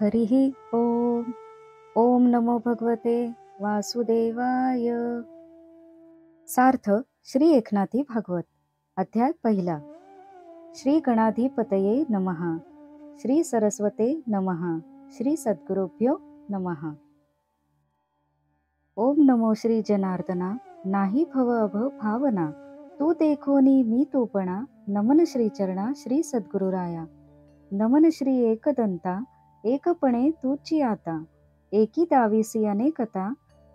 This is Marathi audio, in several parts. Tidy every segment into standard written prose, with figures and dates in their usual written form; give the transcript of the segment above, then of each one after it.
हरिः ओम. ओम नमो भगवते वासुदेवाय. सार्थ श्री एकनाथी भागवत. अध्याय पहिला. श्री गणाधिपतये नमः. श्री सरस्वते नमः. श्री सद्गुरुभ्यो नमः. ओम नमो श्री जनार्दना. नाही भव अभ भावना. तू देखोनी मी तूपणा. नमन श्री चरणा श्री सद्गुरुराया. नमन श्री एकदंता. एकपणे तूची आता. एकी दावीसी अनेकता.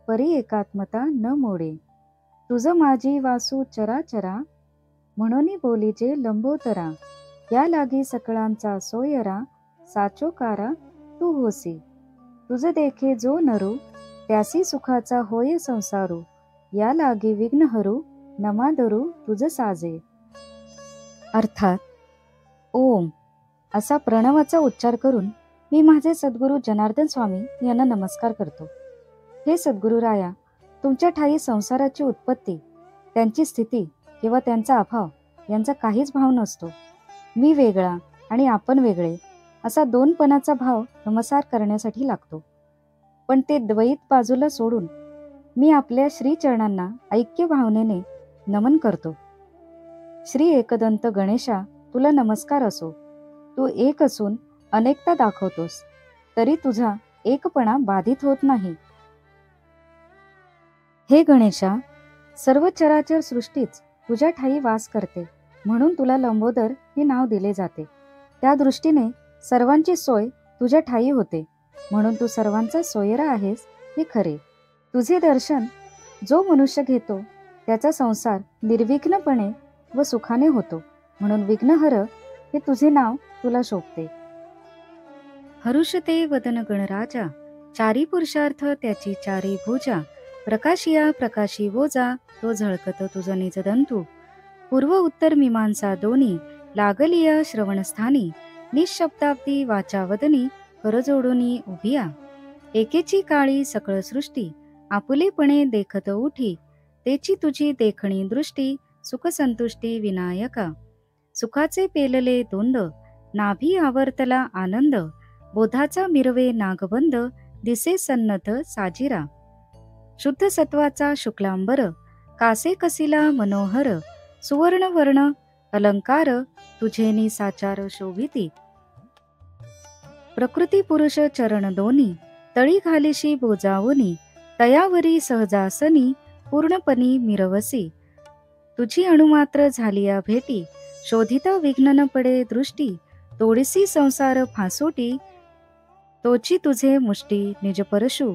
परी एकात्मता न मोडे. तुझ माझी वासू चराचरा. म्हणून बोलीजे लंबोदरा. या लागी सकळांचा सोयरा. साचोकारा तू होसी. तुझ देखे जो नरू. त्यासी सुखाचा होय संसारू. या लागी विघ्नहरू. नमादरू तुझ साजे. अर्थात ओम असा प्रणवाचा उच्चार करून मी माझे सद्गुरू जनार्दन स्वामी यांना नमस्कार करतो. हे सद्गुरुराया, तुमच्या ठायी संसाराची उत्पत्ती, त्यांची स्थिती किंवा त्यांचा अभाव यांचा काहीच भाव नसतो. मी वेगळा आणि आपण वेगळे असा दोनपणाचा भाव नमस्कार करण्यासाठी लागतो. पण ते द्वैत बाजूला सोडून मी आपल्या श्रीचरणांना ऐक्य भावनेने नमन करतो. श्री एकदंत गणेशा, तुला नमस्कार असो. तू एक असून अनेकता दाखवतोस, तरी तुझा एकपणा बाधित होत नाही. हे गणेशा, सर्व चराचर सृष्टीच तुझ्या ठायी वास करते, म्हणून तुला लंबोदर हे नाव दिले जाते. त्या दृष्टीने सर्वांची सोय तुझ्या ठायी होते, म्हणून तू सर्वांचा सोयरा आहेस हे खरे. तुझे दर्शन जो मनुष्य घेतो त्याचा संसार निर्विघ्नपणे व सुखाने होतो, म्हणून विघ्नहर हे तुझे नाव तुला शोभते. हरुषते वदन गणराजा. चारी पुरुषार्थ त्याची चारी भुजा. प्रकाशिया प्रकाशी वोजा. तो झळकत तुझ निज दंतू. पूर्व उत्तर मीमांसा दोन्ही. लागलिया श्रवणस्थानी. निशब्दाब्दी वाचा वदनी. करजोडूनी उभिया. एकेची काळी सकळ सृष्टी. आपुलेपणे देखत उठी. तेची तुझी देखणी दृष्टी. सुखसंतुष्टी विनायका. सुखाचे पेलले दोंद. नाभी आवर्तला आनंद. बोधाचा मिरवे नागबंद. दिसे सन्नथ साजिरा. शुद्ध सत्वाचा शुक्लांबर. कासे कसिला मनोहर. सुवर्ण वर्ण अलंकार. तुझेनी साचार शोभिती. प्रकृती पुरुष चरण दोन्ही. तळी घालिशी बोजावनी. तयावरी सहजासनी. पूर्णपणी मिरवसी. तुझी अणुमात्र झालिया भेटी. शोधिता विघ्न न पडे दृष्टी. तोडिसी संसार फासोटी. तोची तुझे मुष्टी निज परशु.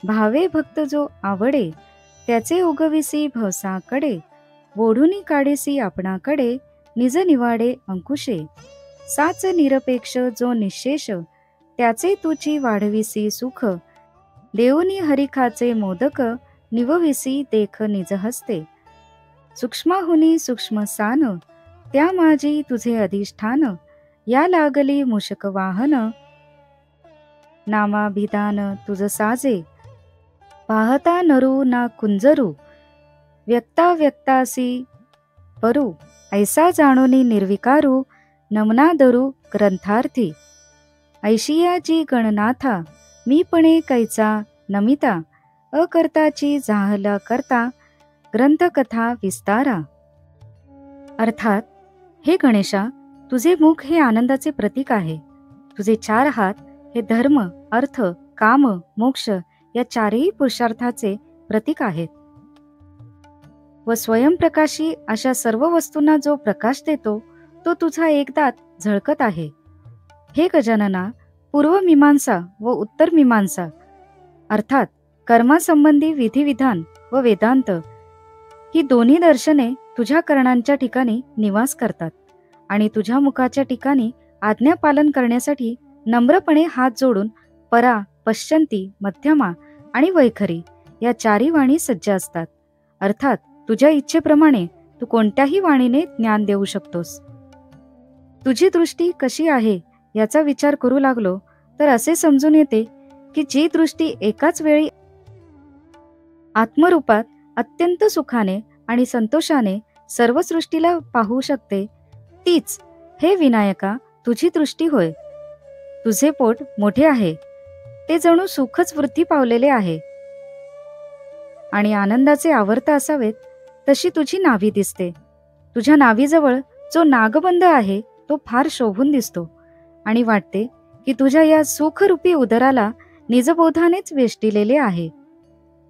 भावे भक्त जो आवडे. त्याचे उगविसी भवसाकडे. ओढुनी काढेसी आपणाकडे. निज निवाडे अंकुशे. साच निरपेक्ष जो निशेष. त्याचे तुची वाढविसी सुख. देऊनी हरिखाचे मोदक. निवविसी देख निज हस्ते. सूक्ष्माहुनी सूक्ष्म सान. त्या माझी तुझे अधिष्ठान. या लागली मूषक वाहन. नामाभिधान तुझ साजे. पाहता नरू ना कुंजरू. व्यक्ता व्यक्तासी परू. ऐसा जाणोनी निर्विकारू. नमनादरू ग्रंथार्थी. ऐशियाची गणनाथा. मी पणे कैचा नमिता. अकर्ताची जाहला करता. ग्रंथकथा विस्तारा. अर्थात हे गणेशा, तुझे मुख हे आनंदाचे प्रतीक आहे. तुझे चार हात हे धर्म, अर्थ, काम, मोक्ष या चारही पुरुषार्थाचे प्रतीक आहेत. व स्वयंप्रकाशी अशा सर्व वस्तूंना जो प्रकाश देतो तो तुझा एक दात झळकत आहे. हे गजानना, पूर्वमीमांसा व उत्तरमीमांसा अर्थात कर्मासंबंधी विधिविधान व वेदांत ही दोन्ही दर्शने तुझ्या कर्णांच्या ठिकाणी निवास करतात आणि तुझ्या मुखाच्या ठिकाणी आज्ञापालन करण्यासाठी नम्रपणे हात जोडून परा, पश्चंती, मध्यमा आणि वैखरी या चारी वाणी सज्ज असतात. अर्थात तुझ्या इच्छेप्रमाणे तू कोणत्याही वाणीने ज्ञान देऊ शकतोस. तुझी दृष्टी कशी आहे याचा विचार करू लागलो तर असे समजून येते की जी दृष्टी एकाच वेळी आत्मरूपात अत्यंत सुखाने आणि संतोषाने सर्व सृष्टीला पाहू शकते, तीच हे विनायका तुझी दृष्टी होय. तुझे पोट मोठे आहे, ते जणू सुखच वृद्धी पावलेले आहे. आणि आनंदाचे आवर्त असावेत तशी तुझी नाभी दिसते. तुझ्या नाभीजवळ जो नागबंध आहे तो फार शोभून दिसतो आणि वाटते की तुझ्या या सुखरूपी उदराला निजबोधानेच वेष्टिलेले आहे.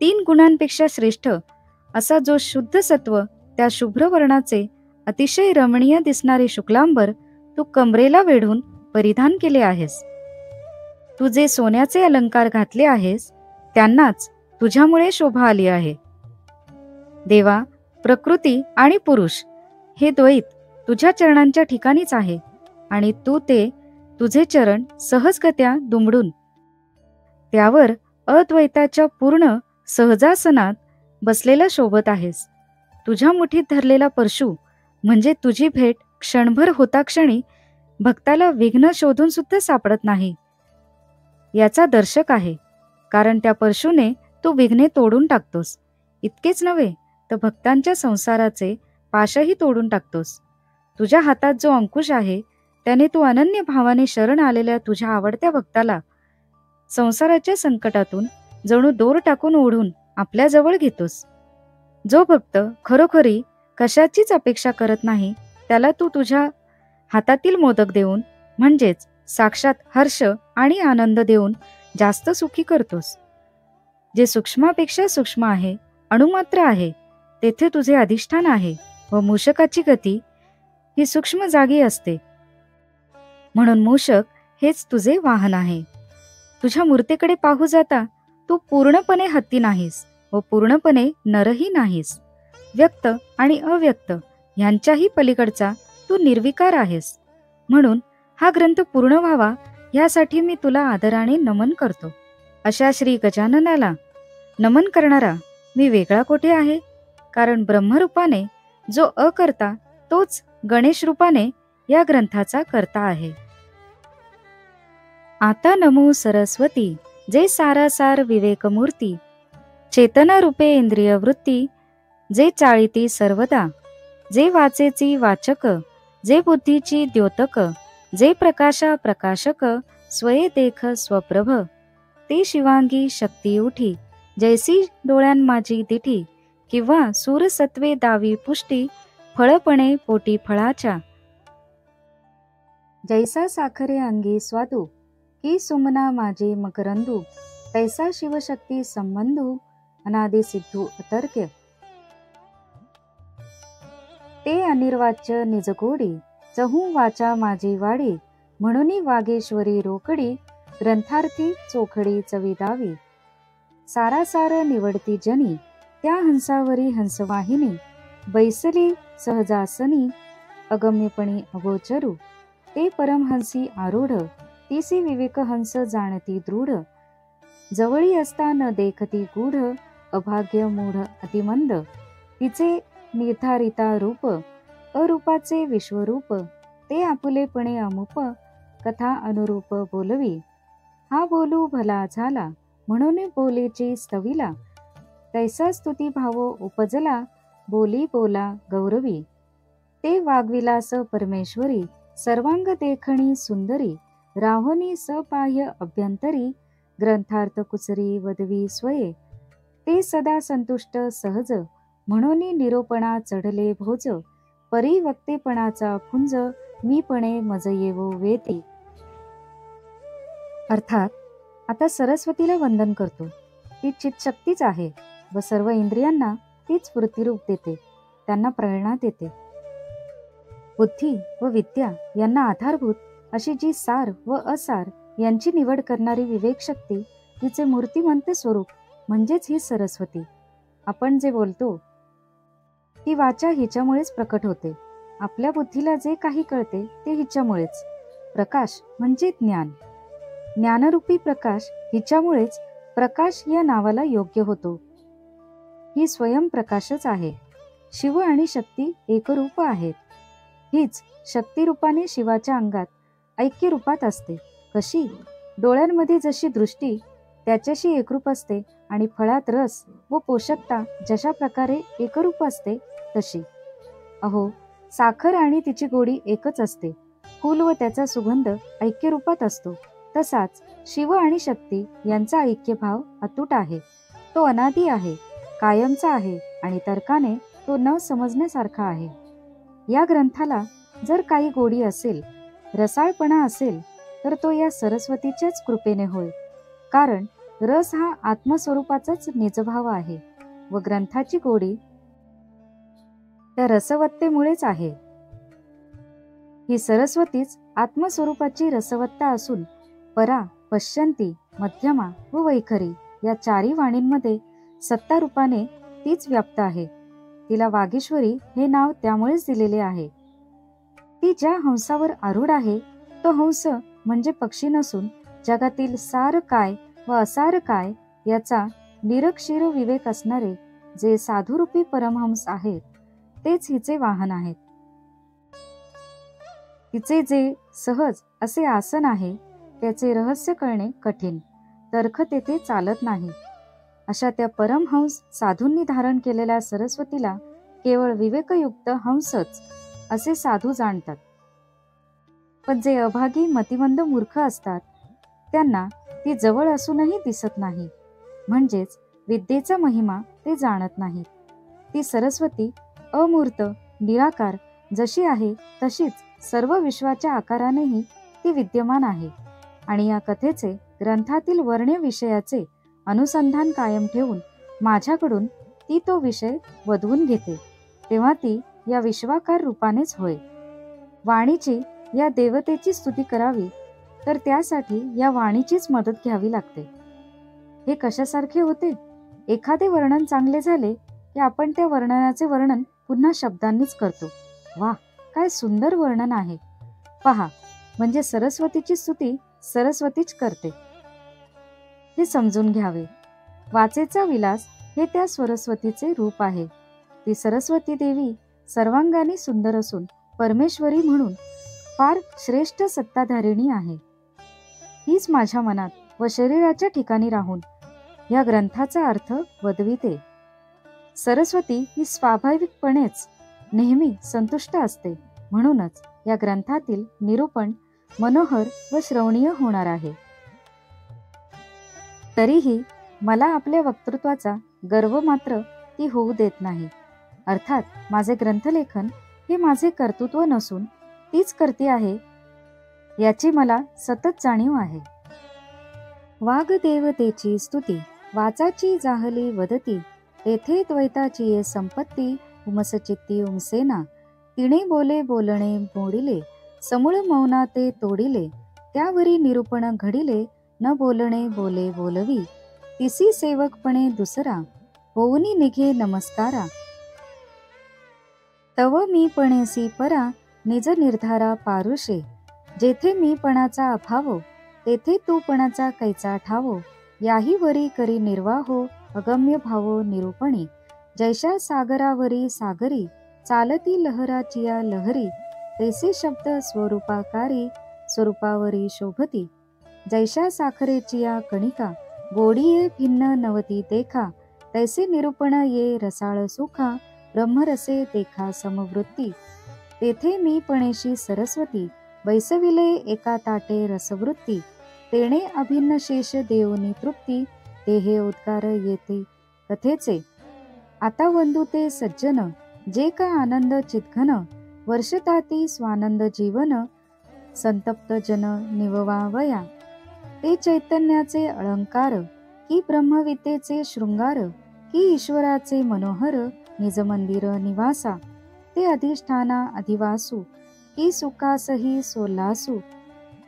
3 गुणांपेक्षा श्रेष्ठ असा जो शुद्ध सत्व, त्या शुभ्र वर्णाचे अतिशय रमणीय दिसणारे शुक्लांबर तू कमरेला वेढून परिधान केले आहेस. तू जे सोन्याचे अलंकार घातले आहेस त्यांनाच तुझ्यामुळे शोभा आली आहे. देवा, प्रकृती आणि पुरुष हे द्वैत तुझ्या चरणांच्या ठिकाणीच आहे आणि तू ते तुझे चरण सहजगत्या दुमडून त्यावर अद्वैताच्या पूर्ण सहजासनात बसलेला शोभत आहेस. तुझ्या मुठीत धरलेला परशु म्हणजे तुझी भेट क्षणभर होता क्षणी भक्ताला विघ्न शोधून सुद्धा सापडत नाही याचा दर्शक आहे. कारण त्या परशुने तू विघ्ने तोडून टाकतोस. इतकेच नव्हे तर भक्तांच्या संसाराचे पाशही तोडून टाकतोस. तुझ्या हातात जो अंकुश आहे त्याने तू अनन्य भावाने शरण आलेल्या तुझ्या आवडत्या भक्ताला संसाराच्या संकटातून जणू दोर टाकून ओढून आपल्या जवळ घेतोस. जो भक्त खरोखरी कशाचीच अपेक्षा करत नाही त्याला तू तुझ्या हातातील मोदक देऊन म्हणजेच साक्षात हर्ष आणि आनंद देऊन जास्त सुखी करतोस. जे सूक्ष्मापेक्षा सूक्ष्म आहे, अणुमात्र आहे, तेथे तुझे अधिष्ठान आहे व मूषकाची गती ही सूक्ष्म जागी असते. म्हणून मूषक हेच तुझे वाहन आहे. तुझ्या मूर्तीकडे पाहू जाता तू पूर्णपणे हत्ती नाहीस व पूर्णपणे नरही नाहीस. व्यक्त आणि अव्यक्त यांच्याही पलीकडचा तू निर्विकार आहेस. म्हणून हा ग्रंथ पूर्ण व्हावा यासाठी मी तुला आदराने नमन करतो. अशा श्री गजाननाला नमन करणारा मी वेगळा कोठे आहे? कारण ब्रह्मरूपाने जो अकर्ता तोच गणेश रूपाने या ग्रंथाचा कर्ता आहे. आता नमो सरस्वती, जे सारासार विवेकमूर्ती, चेतना रूपे इंद्रिय वृत्ती, जे चाळीती सर्वदा, जे वाचेची वाचक, जे बुद्धीची द्योतक, जे प्रकाशा प्रकाशक, स्वये देख स्वप्रभ, ते शिवांगी शक्ती उठी, जैसी डोळ्यां माझी दिठी, किंवा सूरसत्वे दावी पुष्टी, फळपणे पोटी फळाच्या, जैसा साखरे अंगी स्वादू, की सुमना माझे मकरंदू, तैसा शिवशक्ती संबंधू, अनादि सिद्धू अतर्क्य, ते अनिर्वाच्य निजगोडी, चहू वाचा माझी वाडी, म्हणून वागेश्वरी रोकडी, ग्रंथार्थी चोखडी चविदावी, सारासार निवडती जनी, त्या हंसावरी हंसवाहिनी, बैसली सहजासनी, अगम्यपणी अगोचरू, ते परमहंसी आरूढ, तिसी विवेक हंस जाणती दृढ, जवळी असता न देखती गूढ, अभाग्य मूढ अतिमंद, तिचे निर्धारिता रूप, अरूपाचे विश्वरूप, ते आपुलेपणे अमुप, कथा अनुरूप बोलवी, हा बोलू भला झाला, म्हणून बोलेची स्तविला, तैसा स्तुती भाव उपजला, बोली बोला गौरवी, ते वाग्विलास परमेश्वरी, सर्वांग देखणी सुंदरी, राहोनी सपाह्य अभ्यंतरी, ग्रंथार्थ कुचरी वदवी स्वये, ते सदा संतुष्ट सहज, म्हणून निरोपणा चढले भोज, परिवक्तेपणाचा पुंज, मीपणे मज येवो वेती. अर्थात आता सरस्वतीला वंदन करतो. ती चित्शक्तीच आहे व सर्व इंद्रियांना तीच वृत्तीरूप देते, त्यांना प्रेरणा देते. बुद्धी व विद्या यांना आधारभूत अशी जी सार व असार यांची निवड करणारी विवेक शक्ती, तिचे मूर्तिमंत स्वरूप म्हणजेच ही सरस्वती. आपण जे बोलतो ती वाचा हिच्यामुळेच प्रकट होते. आपल्या बुद्धीला जे काही कळते ते हिच्यामुळेच. प्रकाश म्हणजे ज्ञान, ज्ञानरूपी प्रकाश हिच्यामुळेच प्रकाश या नावाला योग्य होतो. ही स्वयंप्रकाशच आहे. शिव आणि शक्ती एकरूप आहेत. हीच शक्तिरूपाने शिवाच्या अंगात ऐक्य रूपात असते. कशी? डोळ्यांमध्ये जशी दृष्टी त्याच्याशी एकरूप असते आणि फळात रस व पोषकता जशा प्रकारे एकरूप असते तशी. अहो, साखर आणि तिची गोडी एकच असते. फूल व त्याचा सुगंध ऐक्यरूपात असतो, तसाच शिव आणि शक्ती यांचा ऐक्यभाव अतूट आहे. तो अनादी आहे, कायमचा आहे आणि तर्काने तो न समजण्यासारखा आहे. या ग्रंथाला जर काही गोडी असेल, रसाळपणा असेल, तर तो या सरस्वतीच्याच कृपेने होय. कारण रस हा आत्मस्वरूपाचाच निजभाव आहे व ग्रंथाची गोडी त्या रसवत्तेमुळेच आहे. ही सरस्वतीच आत्मस्वरूपाची रसवत्ता असून परा, पश्यंती, मध्यमा व वैखरी या चारी वाणींमध्ये सत्ता रूपाने तीच व्याप्त आहे. तिला वागीश्वरी हे नाव त्यामुळेच दिलेले आहे. ती ज्या हंसावर आरूढ आहे तो हंस म्हणजे पक्षी नसून जगातील सार काय व असार काय याचा निरक्षीर विवेक असणारे जे साधुरूपी परमहंस आहेत तेच हिचे वाहन आहेत. तिचे जे सहज असे आसन आहे त्याचे रहस्य कळणे कठीण, तर्क तेथे चालत नाही. अशा त्या परमहंस साधूंनी धारण केलेल्या सरस्वतीला केवळ विवेकयुक्त हंसच असे साधू जाणतात. पण जे अभागी मतिमंद मूर्ख असतात त्यांना ती जवळ असूनही दिसत नाही, म्हणजेच विद्येचा महिमा ते जाणत नाहीत. ती सरस्वती अमूर्त, निराकार जशी आहे तशीच सर्व विश्वाच्या आकारानेही ती विद्यमान आहे आणि या कथेचे ग्रंथातील वर्ण्य विषयाचे अनुसंधान कायम ठेवून माझ्याकडून ती तो विषय वधवून घेते, तेव्हा ती या विश्वाकार रूपानेच होय. वाणीची या देवतेची स्तुती करावी तर त्यासाठी या वाणीचीच मदत घ्यावी लागते. हे कशासारखे होते? एखादे वर्णन चांगले झाले की आपण त्या वर्णनाचे वर्णन पुन्हा शब्दांनीच करतो. वाह, काय सुंदर वर्णन आहे, पहा, म्हणजे सरस्वतीची स्तुती सरस्वतीच करते हे समजून घ्यावे. वाचेचा विलास हे त्या सरस्वतीचे रूप आहे. ती सरस्वती देवी सर्वांगाने सुंदर असून परमेश्वरी म्हणून फार श्रेष्ठ सत्ताधारिणी आहे. हीच माझ्या मनात व शरीराच्या ठिकाणी राहून या ग्रंथाचा अर्थ वदविते. सरस्वती ही स्वाभाविकपणेच नेहमी संतुष्ट असते, म्हणूनच या ग्रंथातील निरूपण मनोहर व श्रवणीय होणार आहे. तरीही मला आपल्या वक्तृत्वाचा गर्व मात्र ती होऊ देत नाही. अर्थात माझे ग्रंथलेखन हे माझे कर्तृत्व नसून तीच करते आहे याची मला सतत जाणीव आहे. वाग्देवतेची स्तुती वाचाची जाहली वदती, तेथे द्वैताची ये संपत्ती उमसचित्ती उमसेना, तिने बोले बोलणे मोडिले, समूळ मौना ते तोडिले, त्यावरी निरूपण घडिले, न बोलणे बोले बोलवी, तिसी सेवकपणे दुसरा, होऊनी निघे नमस्कारा. तव मीपणेसी परा निज निर्धारा पारुषे, जेथे मीपणाचा अभावो तेथे तूपणाचा कैचा ठावो, याही वरी करी निर्वाहो अगम्य भावो निरूपणी, जैशा सागरावरी सागरी चालती लहराचिया लहरी, तैसे शब्द स्वरूपाकारी स्वरूपावरी शोभती, जैशा साखरेचिया कणिका गोडीये भिन्न नवती देखा, तैसे निरूपण ये रसाळ सुखा ब्रह्मरसे देखा समवृत्ती, तेथे मी पणेशी सरस्वती बैसविले एका ताटे रसवृत्ती, तेणे अभिन्न शेष देवनी तृप्ती, ते हे उद्गार येते कथेचे. आता वंदू ते सज्जन जे का आनंद चितघन, वर्षताती स्वानंद जीवन संतप्त जन निववावया, ते चैतन्याचे अलंकार की ब्रह्मविद्येचे शृंगार, की ईश्वराचे मनोहर निज मंदिर निवासा, ते अधिष्ठाना अधिवासू की सुखासही सोल्हासू,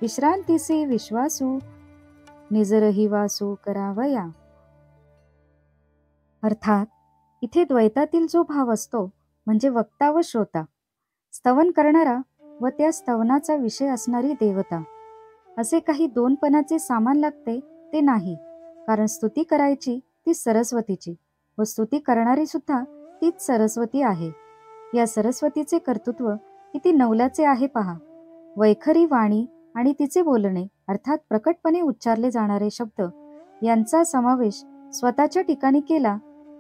विश्रांतीसे विश्वासू निजरही वासू करावया. अर्थात इथे द्वैतातील जो भाव असतो म्हणजे वक्ता व श्रोता, स्तवन करणारा व त्या स्तवनाचा विषय असणारी देवता, असे काही दोनपणाचे सामान लागते ते नाही. कारण स्तुती करायची ती सरस्वतीची व स्तुती करणारी सुद्धा तीच सरस्वती आहे. या सरस्वतीचे कर्तृत्व किती नवलाचे आहे पहा. वैखरी वाणी आणि तिचे बोलणे अर्थात प्रकटपणे उच्चारले जाणारे शब्द यांचा समावेश स्वतःच्या ठिकाणी केला,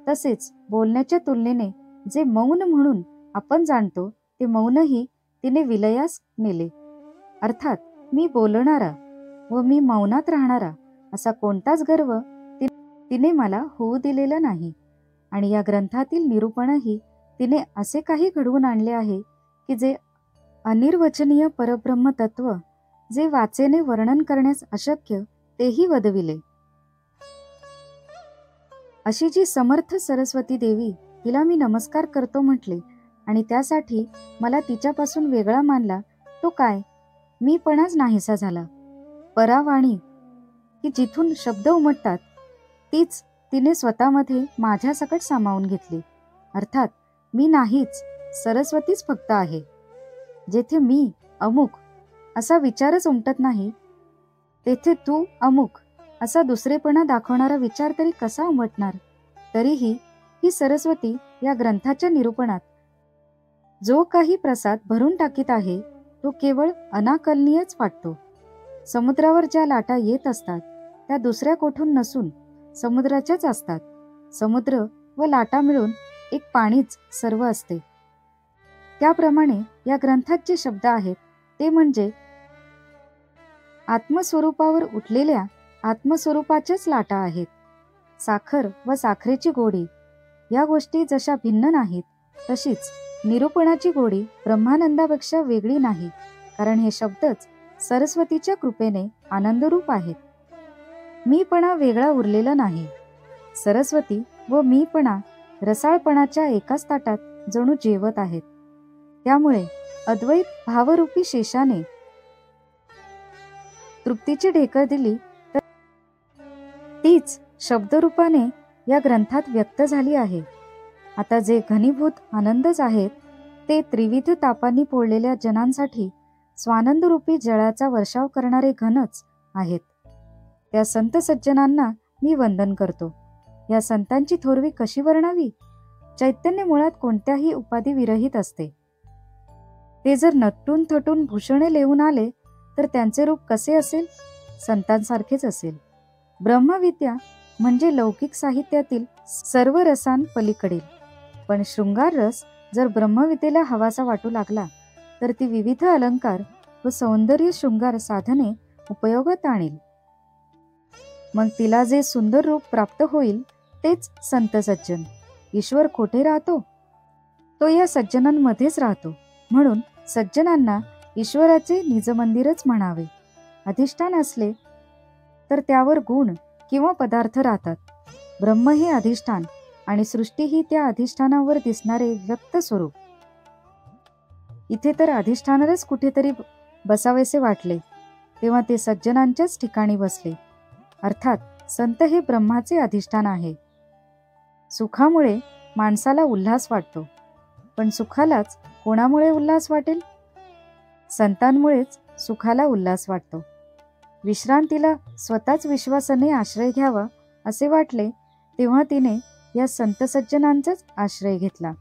तसेच बोलण्याच्या तुलनेने जे मौन म्हणून आपण जाणतो ते मौनही तिने विलयास नेले. अर्थात मी बोलणारा व मी मौनात राहणारा असा कोणताच गर्व तिने मला होऊ दिलेला नाही. आणि या ग्रंथातील निरूपणही तिने असे काही घडवून आणले आहे की जे अनिर्वचनीय परब्रह्म तत्व जे वाचेने वर्णन करण्यास अशक्य तेही वदविले. अशी जी समर्थ सरस्वती देवी, तिला मी नमस्कार करतो म्हटले आणि त्यासाठी मला तिच्यापासून वेगळा मानला तो काय? मीपणाच नाहीसा झाला. परावाणी की जिथून शब्द उमटतात तीच तिने स्वतःमध्ये माझ्यासकट सामावून घेतली. अर्थात मी नाहीच, सरस्वतीच फक्त आहे. जेथे मी अमुक असा विचारच उमटत नाही तेथे तू अमुक असा दुसरेपणा दाखवणारा विचार तरी कसा उमटणार? तरीही ही सरस्वती या ग्रंथाच्या निरूपणात जो काही प्रसाद भरून टाकीत आहे तो केवळ अनाकलनीयच वाटतो. समुद्रावर ज्या लाटा येत असतात त्या दुसऱ्या कोठून नसून समुद्राच्याच असतात. समुद्र व लाटा मिळून एक पाणीच सर्व असते. त्याप्रमाणे या ग्रंथात जे शब्द आहेत ते म्हणजे आत्मस्वरूपावर उठलेल्या आत्मस्वरूपाच्याच लाटा आहेत. साखर व साखरेची गोडी या गोष्टी जशा भिन्न नाहीत तशीच निरूपणाची गोडी ब्रह्मानंदापेक्षा वेगळी नाही, कारण हे शब्दच सरस्वतीच्या कृपेने आनंदरूप आहेत. मीपणा वेगळा उरलेला नाही. सरस्वती व मीपणा रसाळपणाच्या एकाच ताटात जणू जेवत आहेत. त्यामुळे अद्वैत भावरूपी शेषाने तृप्तीची ढेकर दिली तर तीच शब्दरूपाने या ग्रंथात व्यक्त झाली आहे. आता जे घनीभूत आनंदच आहेत ते त्रिविध तापांनी पोळलेल्या जनांसाठी स्वानंदरूपी जळाचा वर्षाव करणारे घनच आहेत. त्या संत सज्जनांना मी वंदन करतो. या संतांची थोरवी कशी वर्णावी? चैतन्य मुळात कोणत्याही उपाधी विरहित असते. ते जर नटून थटून भूषणे लेवून आले तर त्यांचे रूप कसे असेल? संतांसारखेच असेल. ब्रह्मविद्या म्हणजे लौकिक साहित्यातील सर्व रसां पलीकडील. पण शृंगार रस जर ब्रह्मविद्येला हवासा वाटू लागला तर ती विविध अलंकार व सौंदर्य शृंगार साधने उपयोगात आणेल. मग तिला जे सुंदर रूप प्राप्त होईल तेच संत सज्जन. ईश्वर कोठे राहतो? तो या सज्जनांमध्येच राहतो. म्हणून सज्जनांना ईश्वराचे निजमंदिरच म्हणावे. अधिष्ठान असले तर त्यावर गुण किंवा पदार्थ राहतात. ब्रह्म हे अधिष्ठान आणि सृष्टी ही त्या अधिष्ठानावर दिसणारे व्यक्त स्वरूप. इथे तर अधिष्ठानालाच कुठेतरी बसावेसे वाटले तेव्हा ते सज्जनांच्याच ठिकाणी बसले. अर्थात संत हे ब्रह्माचे अधिष्ठान आहे. सुखामुळे माणसाला उल्हास वाटतो, पण सुखालाच कोणामुळे उल्हास वाटेल? संतांमुळेच सुखाला उल्हास वाटतो. विश्रांतीला स्वतःच विश्वासाने आश्रय घ्यावा असे वाटले तेव्हा तिने या संत सज्जनांचाच आश्रय घेतला.